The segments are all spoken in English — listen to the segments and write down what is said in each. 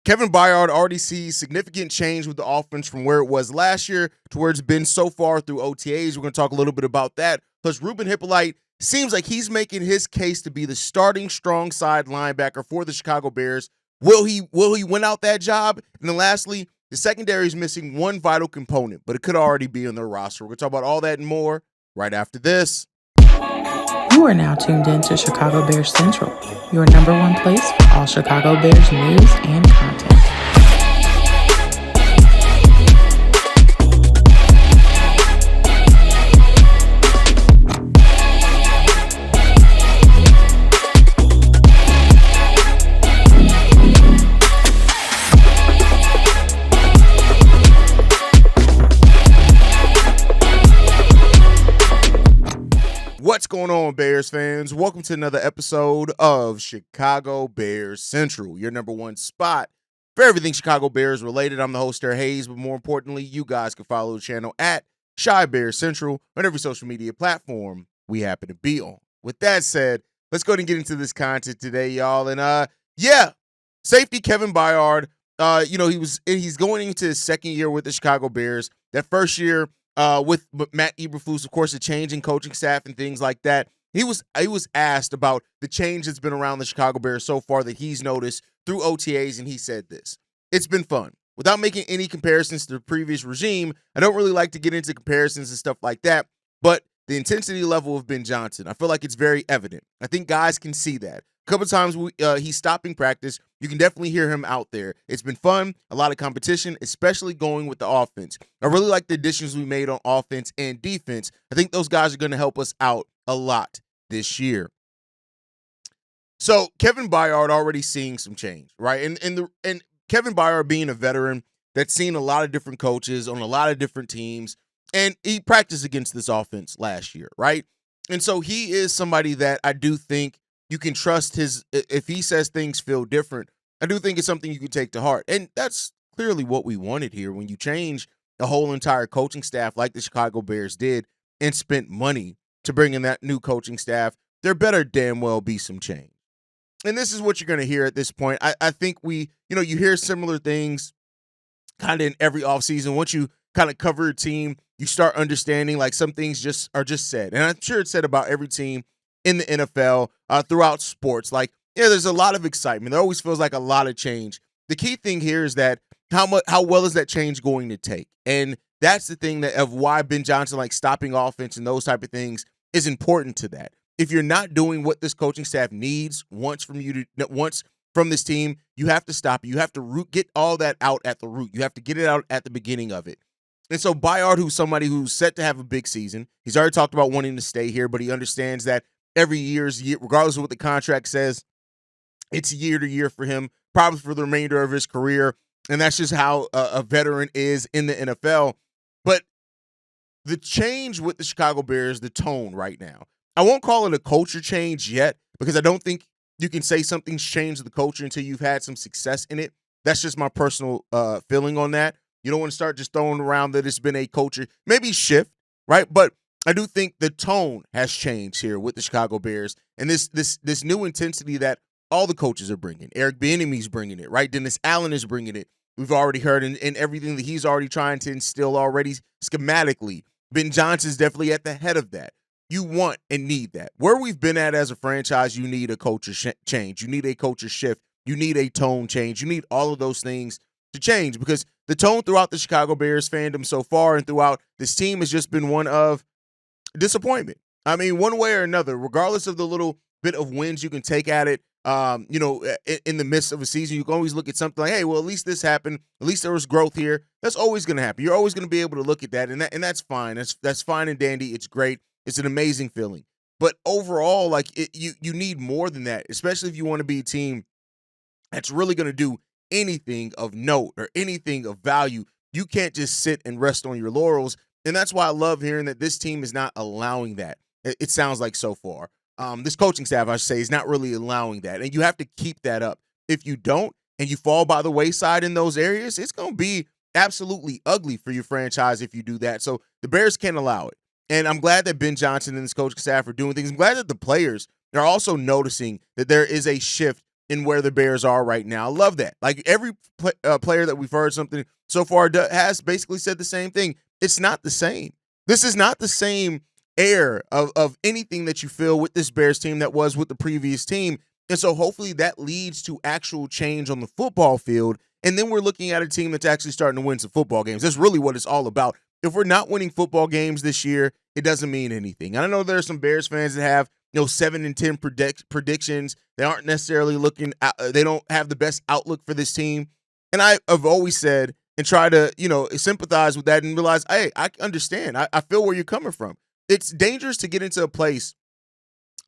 Kevin Byard already sees significant change with the offense from where it was last year to where it's been so far through OTAs. We're going to talk a little bit about that. Plus, Reuben Hippolyte seems like he's making his case to be the starting strong side linebacker for the Chicago Bears. Will he win out that job? And then lastly, the secondary is missing one vital component, but it could already be on their roster. We're going to talk about all that and more right after this. You are now tuned in to Chicago Bears Central, your number one place for all Chicago Bears news and content. What's going on, Bears fans? Welcome to another episode of Chicago Bears Central, your number one spot for everything Chicago Bears related. I'm the host there, Haize, but more importantly, you guys can follow the channel at Chi Bears Central on every social media platform we happen to be on. With that said, let's go ahead and get into this content today, y'all. And safety Kevin Byard. He's going into his second year with the Chicago Bears. That first year, with Matt Eberflus, of course, the change in coaching staff and things like that. He was asked about the change that's been around the Chicago Bears so far that he's noticed through OTAs, and he said this: "It's been fun. Without making any comparisons to the previous regime, I don't really like to get into comparisons and stuff like that, but the intensity level of Ben Johnson, I feel like it's very evident. I think guys can see that. A couple of times he's stopping practice. You can definitely hear him out there. It's been fun, a lot of competition, especially going with the offense. I really like the additions we made on offense and defense. I think those guys are going to help us out a lot this year." So Kevin Byard already seeing some change, right? And Kevin Byard being a veteran that's seen a lot of different coaches on a lot of different teams, and he practiced against this offense last year, right? And so he is somebody that I do think you can trust if he says things feel different, I do think it's something you can take to heart. And that's clearly what we wanted here. When you change the whole entire coaching staff like the Chicago Bears did and spent money to bring in that new coaching staff, there better damn well be some change. And this is what you're going to hear at this point. I think you hear similar things kind of in every offseason. Once you kind of cover a team, you start understanding like some things are just said. And I'm sure it's said about every team in the NFL, throughout sports. Like, there's a lot of excitement. There always feels like a lot of change. The key thing here is that how well is that change going to take? And that's the thing of why Ben Johnson, like stopping offense and those type of things, is important to that. If you're not doing what this coaching staff wants from this team, you have to stop it. You have to get all that out at the root. You have to get it out at the beginning of it. And so Byard, who's somebody who's set to have a big season, he's already talked about wanting to stay here, but he understands that every year's year, regardless of what the contract says, it's year to year for him, probably for the remainder of his career. And that's just how a veteran is in the NFL. But the change with the Chicago Bears, the tone right now, I won't call it a culture change yet, because I don't think you can say something's changed the culture until you've had some success in it. That's just my personal feeling on that. You don't want to start just throwing around that it's been a culture, maybe shift, right? But I do think the tone has changed here with the Chicago Bears, and this new intensity that all the coaches are bringing. Eric Bieniemy's bringing it, right? Dennis Allen is bringing it. We've already heard in everything that he's already trying to instill already schematically. Ben Johnson's definitely at the head of that. You want and need that. Where we've been at as a franchise, you need a culture change. You need a culture shift. You need a tone change. You need all of those things to change, because the tone throughout the Chicago Bears fandom so far and throughout this team has just been one of disappointment. I mean, one way or another, regardless of the little bit of wins you can take at it, in the midst of a season, you can always look at something like, hey, well, at least this happened. At least there was growth here. That's always going to happen. You're always going to be able to look at that, and that's fine. That's fine and dandy. It's great. It's an amazing feeling. But overall, like you need more than that, especially if you want to be a team that's really going to do anything of note or anything of value. You can't just sit and rest on your laurels. And that's why I love hearing that this team is not allowing that. It sounds like so far. This coaching staff, I should say, is not really allowing that. And you have to keep that up. If you don't, and you fall by the wayside in those areas, it's going to be absolutely ugly for your franchise if you do that. So the Bears can't allow it. And I'm glad that Ben Johnson and this coaching staff are doing things. I'm glad that the players are also noticing that there is a shift in where the Bears are right now. I love that. Like every player that we've heard something so far has basically said the same thing. It's not the same. This is not the same air of anything that you feel with this Bears team that was with the previous team. And so hopefully that leads to actual change on the football field. And then we're looking at a team that's actually starting to win some football games. That's really what it's all about. If we're not winning football games this year, it doesn't mean anything. And I know there are some Bears fans that have 7 and 10 predictions. They aren't necessarily looking at, they don't have the best outlook for this team. And I've always said and try to, sympathize with that and realize, hey, I understand. I feel where you're coming from. It's dangerous to get into a place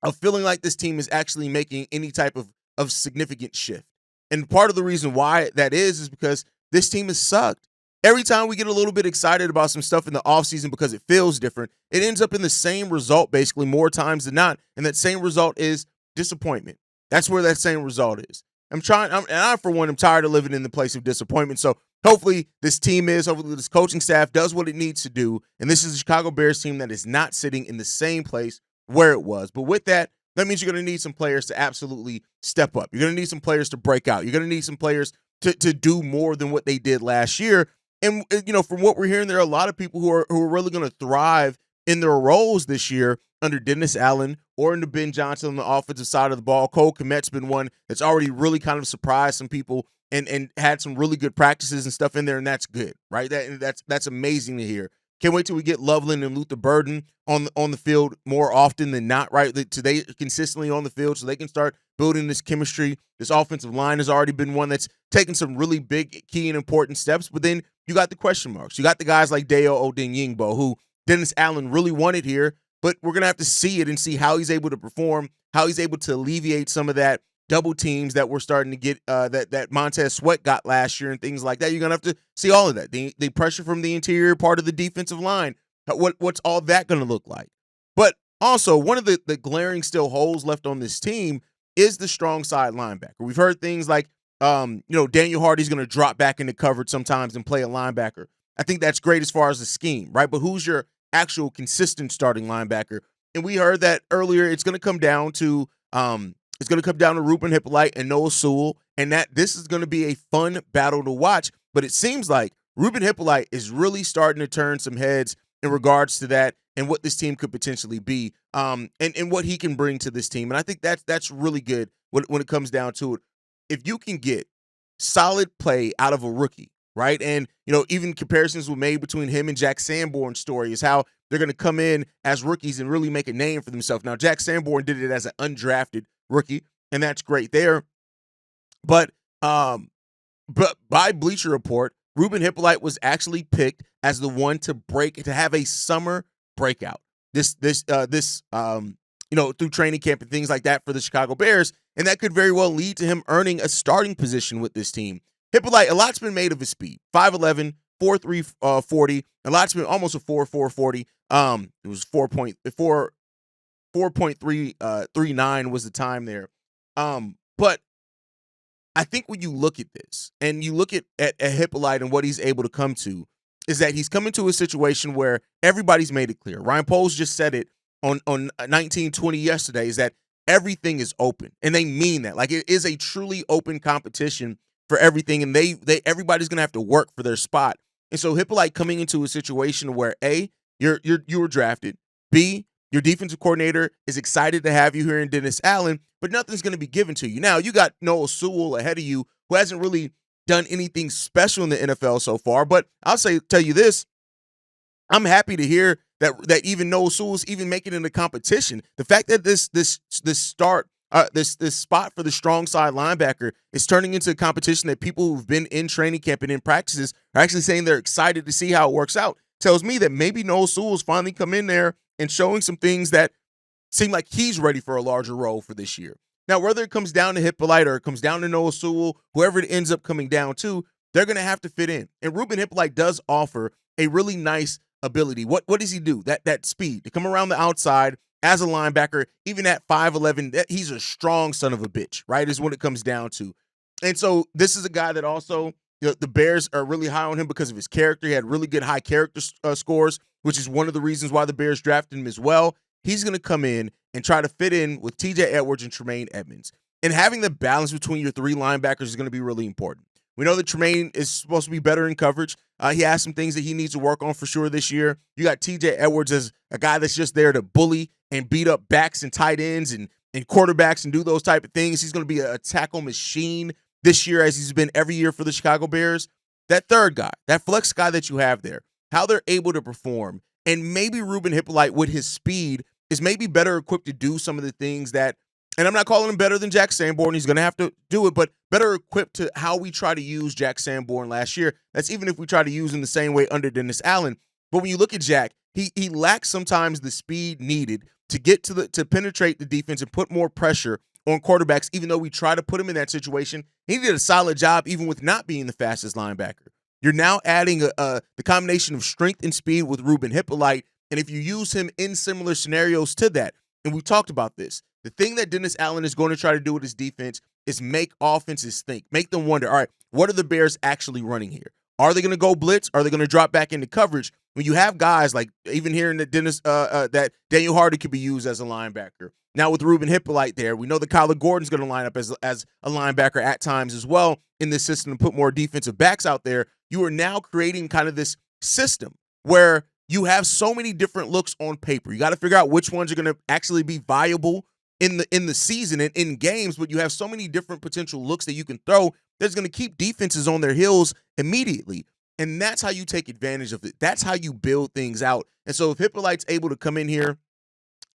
of feeling like this team is actually making any type of significant shift. And part of the reason why that is because this team has sucked. Every time we get a little bit excited about some stuff in the offseason because it feels different, it ends up in the same result basically more times than not. And that same result is disappointment. That's where that same result is. I, for one, am tired of living in the place of disappointment. So hopefully hopefully this coaching staff does what it needs to do. And this is a Chicago Bears team that is not sitting in the same place where it was. But with that means you're going to need some players to absolutely step up. You're going to need some players to break out. You're going to need some players to do more than what they did last year. And, from what we're hearing, there are a lot of people who are really going to thrive in their roles this year under Dennis Allen or under Ben Johnson on the offensive side of the ball. Cole Kmet's been one that's already really kind of surprised some people and had some really good practices and stuff in there, and that's good, right? That's amazing to hear. Can't wait till we get Loveland and Luther Burden on the field more often than not, right? Today consistently on the field so they can start building this chemistry. This offensive line has already been one that's taken some really big, key, and important steps. But then you got the question marks. You got the guys like Deo Odin-Yingbo, who Dennis Allen really wanted here, but we're going to have to see it and see how he's able to perform, how he's able to alleviate some of that double teams that we're starting to get that Montez Sweat got last year and things like that. You're going to have to see all of that. The pressure from the interior part of the defensive line, what's all that going to look like? But also, one of the glaring still holes left on this team is the strong side linebacker. We've heard things like, Daniel Hardy's going to drop back into coverage sometimes and play a linebacker. I think that's great as far as the scheme, right? But who's your actual consistent starting linebacker? And we heard that earlier. It's going to come down to Reuben Hippolyte and Noah Sewell, and that this is going to be a fun battle to watch. But it seems like Reuben Hippolyte is really starting to turn some heads in regards to that and what this team could potentially be, and what he can bring to this team. And I think that's really good when it comes down to it. If you can get solid play out of a rookie, right? And, even comparisons were made between him and Jack Sanborn's story is how they're going to come in as rookies and really make a name for themselves. Now, Jack Sanborn did it as an undrafted rookie, and that's great there. But by Bleacher Report, Reuben Hippolyte was actually picked as the one to have a summer breakout. This through training camp and things like that for the Chicago Bears, and that could very well lead to him earning a starting position with this team. Hippolyte, a lot's been made of his speed. 5'11", 4.3 40. A lot's been almost a 4.4 40. It was 4.39 was the time there. But I think when you look at this and you look at Hippolyte and what he's able to come to, is that he's coming to a situation where everybody's made it clear. Ryan Poles just said it on 1920 yesterday, is that everything is open, and they mean that. Like, it is a truly open competition for everything, and everybody's gonna have to work for their spot. And so Hippolyte coming into a situation where A, you were drafted, B, your defensive coordinator is excited to have you here in Dennis Allen, but nothing's going to be given to you. Now, you got Noah Sewell ahead of you, who hasn't really done anything special in the NFL so far. But I'll tell you this, I'm happy to hear that even Noah Sewell's even making it in the competition. The fact that this spot for the strong side linebacker is turning into a competition that people who've been in training camp and in practices are actually saying they're excited to see how it works out, tells me that maybe Noah Sewell's finally come in there and showing some things that seem like he's ready for a larger role for this year. Now, whether it comes down to Hippolyte or it comes down to Noah Sewell, whoever it ends up coming down to, they're going to have to fit in. And Reuben Hippolyte does offer a really nice ability. What does he do? That speed to come around the outside as a linebacker, even at 5'11", he's a strong son of a bitch, right, is what it comes down to. And so this is a guy that also, the Bears are really high on him because of his character. He had really good high character scores, which is one of the reasons why the Bears drafted him as well. He's going to come in and try to fit in with TJ Edwards and Tremaine Edmonds. And having the balance between your three linebackers is going to be really important. We know that Tremaine is supposed to be better in coverage. He has some things that he needs to work on for sure this year. You got TJ Edwards as a guy that's just there to bully and beat up backs and tight ends and quarterbacks and do those type of things. He's going to be a tackle machine this year, as he's been every year for the Chicago Bears. That third guy, that flex guy that you have there, how they're able to perform, and maybe Reuben Hippolyte with his speed is maybe better equipped to do some of the things that, and I'm not calling him better than Jack Sanborn. He's going to have to do it, but better equipped to how we try to use Jack Sanborn last year. That's even if we try to use him the same way under Dennis Allen. But when you look at Jack, he lacks sometimes the speed needed to get to penetrate the defense and put more pressure on quarterbacks, even though we try to put him in that situation. He did a solid job even with not being the fastest linebacker. You're now adding the combination of strength and speed with Reuben Hippolyte, and if you use him in similar scenarios to that, and we talked about this, the thing that Dennis Allen is going to try to do with his defense is make offenses think, make them wonder, all right, what are the Bears actually running here? Are they going to go blitz? Are they going to drop back into coverage? When you have guys like, even hearing that that Daniel Hardy could be used as a linebacker. Now with Reuben Hippolyte there, we know that Kyler Gordon's going to line up as a linebacker at times as well in this system to put more defensive backs out there. You are now creating kind of this system where you have so many different looks on paper. You got to figure out which ones are going to actually be viable in the season and in games, but you have so many different potential looks that you can throw that's going to keep defenses on their heels immediately. And that's how you take advantage of it. That's how you build things out. And so if Hippolyte's able to come in here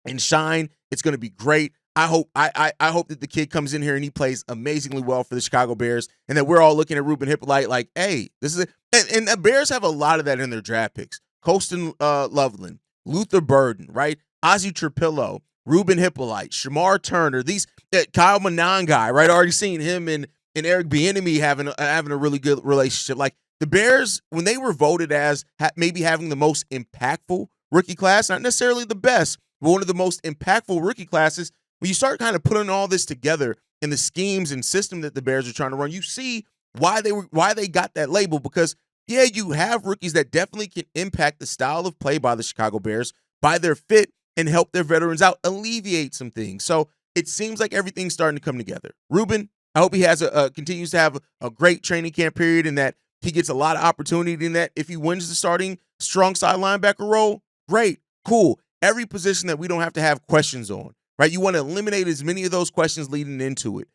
and shine, it's going to be great. I hope that the kid comes in here and he plays amazingly well for the Chicago Bears, and that we're all looking at Reuben Hippolyte like, hey, this is it. And the Bears have a lot of that in their draft picks. Colston Loveland, Luther Burden, right? Ozzie Trapillo, Reuben Hippolyte, Shamar Turner, these Kyle Manon guy, right? Already seen him and Eric Bieniemy having a really good relationship. Like the Bears, when they were voted as maybe having the most impactful rookie class, not necessarily the best, but one of the most impactful rookie classes, when you start kind of putting all this together in the schemes and system that the Bears are trying to run, you see why they got that label. Because yeah, you have rookies that definitely can impact the style of play by the Chicago Bears, by their fit, and help their veterans out, alleviate some things. So it seems like everything's starting to come together. Reuben, I hope he has continues to have a great training camp period, and that he gets a lot of opportunity in that. If he wins the starting strong side linebacker role, great, cool. Every position that we don't have to have questions on, right? You want to eliminate as many of those questions leading into it.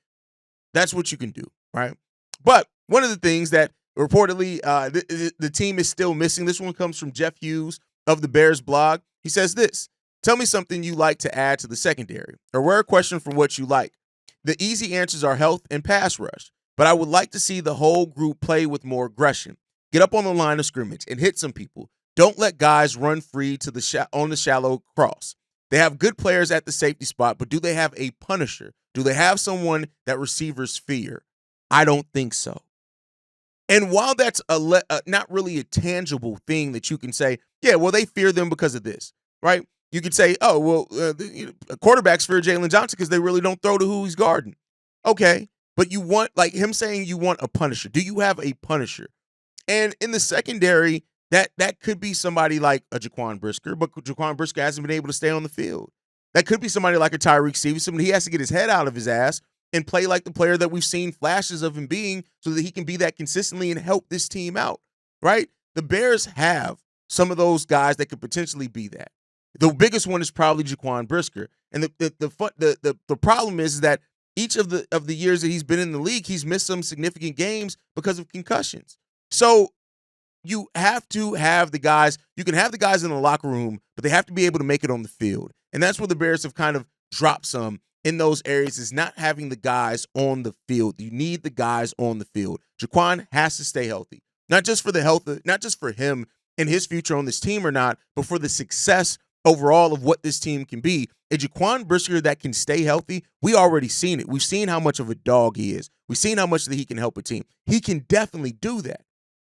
That's what you can do, right? But one of the things that reportedly the team is still missing, this one comes from Jeff Hughes of the Bears blog. He says this: tell me something you like to add to the secondary, or rare question from what you like. The easy answers are health and pass rush, but I would like to see the whole group play with more aggression. Get up on the line of scrimmage and hit some people. Don't let guys run free to on the shallow cross. They have good players at the safety spot, but do they have a punisher? Do they have someone that receivers fear? I don't think so. And while that's not really a tangible thing that you can say, yeah, well, they fear them because of this, right? You could say, oh, well, quarterbacks fear Jalen Johnson because they really don't throw to who he's guarding. Okay, but you want, like him saying you want a punisher. Do you have a punisher? And in the secondary, that could be somebody like a Jaquan Brisker, but Jaquan Brisker hasn't been able to stay on the field. That could be somebody like a Tyreek Stevenson, but he has to get his head out of his ass and play like the player that we've seen flashes of him being, so that he can be that consistently and help this team out, right? The Bears have some of those guys that could potentially be that. The biggest one is probably Jaquan Brisker. And the problem is that each of the years that he's been in the league, he's missed some significant games because of concussions. So you have to have the guys. You can have the guys in the locker room, but they have to be able to make it on the field. And that's where the Bears have kind of dropped some in those areas, is not having the guys on the field. You need the guys on the field. Jaquan has to stay healthy, not just for the health, not just for him and his future on this team or not, but for the success overall of what this team can be. A Jaquan Brisker that can stay healthy, we already seen it. We've seen how much of a dog he is. We've seen how much that he can help a team. He can definitely do that.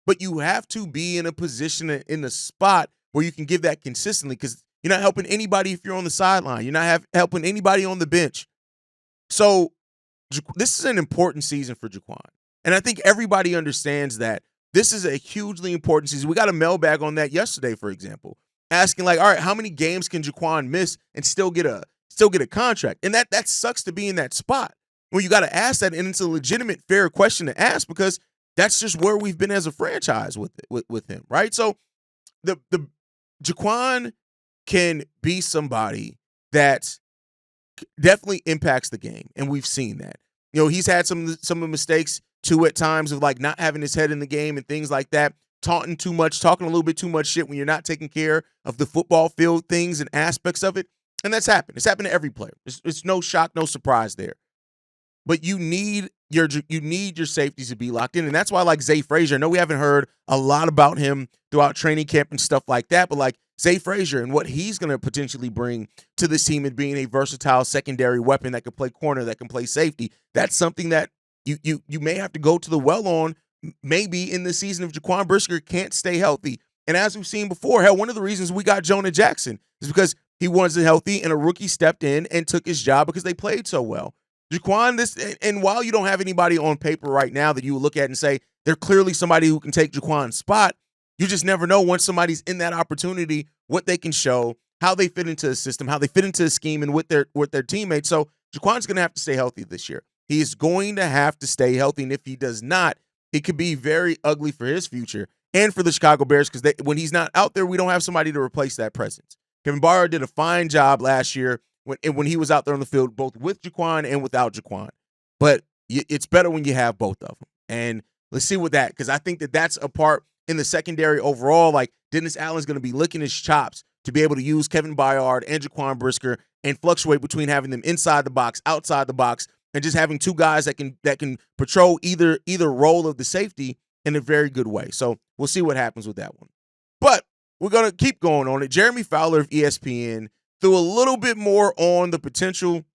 But you have to be in a position, in a spot where you can give that consistently, because you're not helping anybody if you're on the sideline. You're not helping anybody on the bench. So this is an important season for Jaquan. And I think everybody understands that this is a hugely important season. We got a mailbag on that yesterday, for example, asking like, all right, how many games can Jaquan miss and still get a contract? And that sucks to be in that spot, Well, you got to ask that, and it's a legitimate, fair question to ask because that's just where we've been as a franchise with him, right? So the Jaquan can be somebody that definitely impacts the game, and we've seen that. He's had some of the mistakes too at times of like not having his head in the game and things like that, taunting too much, talking a little bit too much shit when you're not taking care of the football field things and aspects of it, and that's happened. It's happened to every player. It's no shock, no surprise there. But you need your safeties to be locked in, and that's why like Zay Frazier. I know we haven't heard a lot about him throughout training camp and stuff like that, but like Zay Frazier and what he's going to potentially bring to this team and being a versatile secondary weapon that can play corner, that can play safety. That's something that you may have to go to the well on maybe in the season if Jaquan Brisker can't stay healthy. And as we've seen before, hell, one of the reasons we got Jonah Jackson is because he wasn't healthy and a rookie stepped in and took his job because they played so well. Jaquan, and while you don't have anybody on paper right now that you would look at and say they're clearly somebody who can take Jaquan's spot, you just never know once somebody's in that opportunity what they can show, how they fit into the system, how they fit into the scheme, and with their teammates. So Jaquan's going to have to stay healthy this year. He is going to have to stay healthy, and if he does not, it could be very ugly for his future and for the Chicago Bears because when he's not out there, we don't have somebody to replace that presence. Kevin Byard did a fine job last year when he was out there on the field, both with Jaquan and without Jaquan. But it's better when you have both of them. And let's see what that, because I think that's a part in the secondary overall. Like Dennis Allen's going to be licking his chops to be able to use Kevin Byard and Jaquan Brisker and fluctuate between having them inside the box, outside the box, and just having two guys that can patrol either role of the safety in a very good way. So we'll see what happens with that one. But we're going to keep going on it. Jeremy Fowler of ESPN threw a little bit more on the potential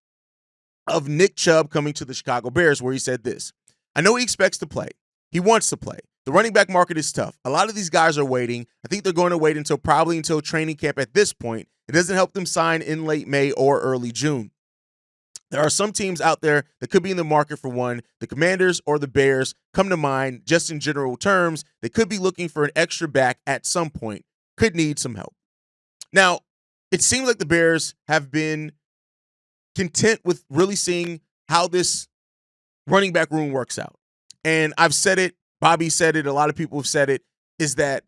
of Nick Chubb coming to the Chicago Bears, where he said this: I know he expects to play. He wants to play. The running back market is tough. A lot of these guys are waiting. I think they're going to wait until training camp at this point. It doesn't help them sign in late May or early June. There are some teams out there that could be in the market for one. The Commanders or the Bears come to mind just in general terms. They could be looking for an extra back at some point, could need some help. Now, it seems like the Bears have been content with really seeing how this running back room works out. And I've said it, Bobby said it, a lot of people have said it, is that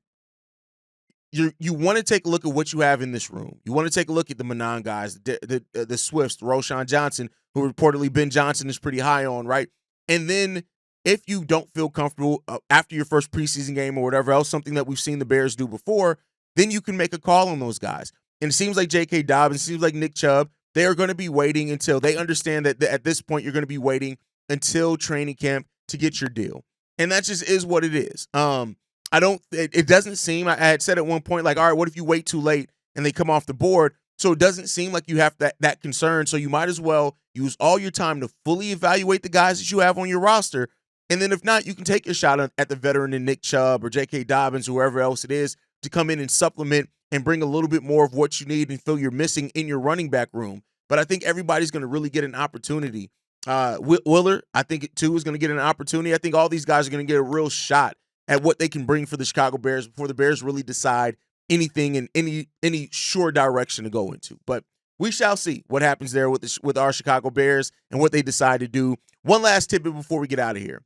you want to take a look at what you have in this room. You want to take a look at the Manon guys, the Swifts, the Roshan Johnson, who reportedly Ben Johnson is pretty high on, right? And then if you don't feel comfortable after your first preseason game or whatever else, something that we've seen the Bears do before, then you can make a call on those guys. And it seems like J.K. Dobbins, it seems like Nick Chubb, they are going to be waiting until they understand that at this point you're going to be waiting until training camp to get your deal. And that just is what it is. It doesn't seem, I had said at one point, like, all right, what if you wait too late and they come off the board? So it doesn't seem like you have that concern. So you might as well use all your time to fully evaluate the guys that you have on your roster. And then if not, you can take your shot at the veteran in Nick Chubb or J.K. Dobbins, whoever else it is, to come in and supplement and bring a little bit more of what you need and feel you're missing in your running back room. But I think everybody's going to really get an opportunity. Willard, I think, too, is going to get an opportunity. I think all these guys are going to get a real shot at what they can bring for the Chicago Bears before the Bears really decide anything in any sure direction to go into. But we shall see what happens there with our Chicago Bears and what they decide to do. One last tidbit before we get out of here.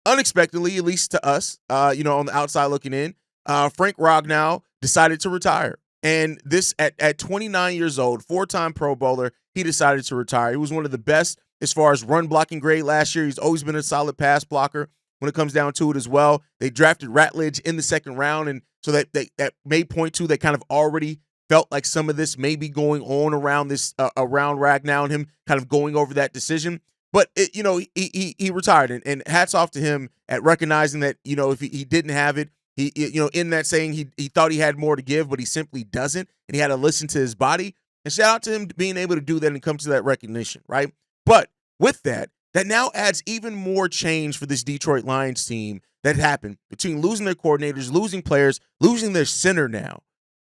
Unexpectedly, at least to us, on the outside looking in, Frank Ragnow decided to retire. And this at 29 years old, 4-time Pro Bowler, he decided to retire. He was one of the best as far as run blocking grade last year. He's always been a solid pass blocker when it comes down to it as well. They drafted Ratledge in the second round, and so that may point to they kind of already felt like some of this may be going on around Ragnow and him kind of going over that decision. But he retired, and hats off to him at recognizing that if he didn't have it, he in that saying he thought he had more to give, but he simply doesn't, and he had to listen to his body. And shout out to him being able to do that and come to that recognition, right? But with that now adds even more change for this Detroit Lions team that happened between losing their coordinators, losing players, losing their center now.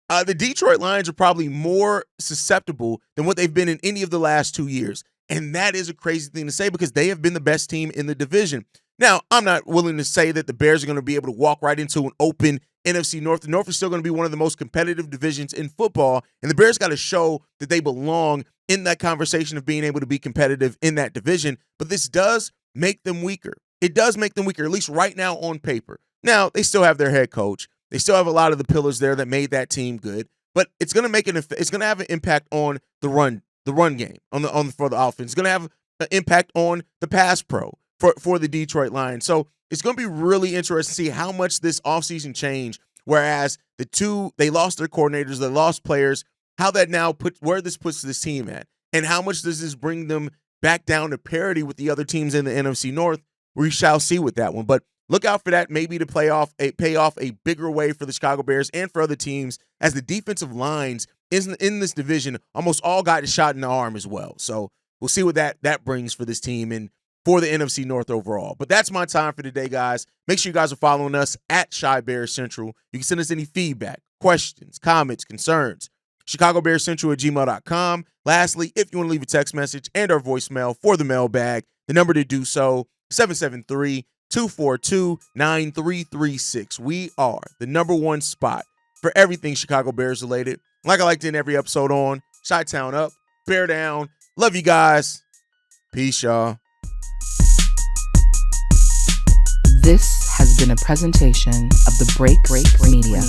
The Detroit Lions are probably more susceptible than what they've been in any of the last 2 years. And that is a crazy thing to say because they have been the best team in the division. Now, I'm not willing to say that the Bears are going to be able to walk right into an open NFC North. The North is still going to be one of the most competitive divisions in football, and the Bears got to show that they belong in that conversation of being able to be competitive in that division, but this does make them weaker. It does make them weaker, at least right now on paper. Now, they still have their head coach. They still have a lot of the pillars there that made that team good, but it's going to have an impact on the run game for the offense. It's going to have an impact on the pass pro for the Detroit Lions. So it's going to be really interesting to see how much this offseason changed, whereas they lost their coordinators, they lost players, how that now where this puts this team at, and how much does this bring them back down to parity with the other teams in the NFC North. We shall see with that one. But look out for that maybe to pay off a bigger way for the Chicago Bears and for other teams, as the defensive lines in this division almost all got a shot in the arm as well. So we'll see what that brings for this team and for the NFC North overall. But that's my time for today, guys. Make sure you guys are following us at Chi Bears Central. You can send us any feedback, questions, comments, concerns. ChicagoBearsCentral@gmail.com. Lastly, if you want to leave a text message and our voicemail for the mailbag, the number to do so, 773-242-9336. We are the number one spot for everything Chicago Bears related. Like I like to end every episode on, Chi-Town up, Bear down. Love you guys. Peace, y'all. This has been a presentation of the Break Media.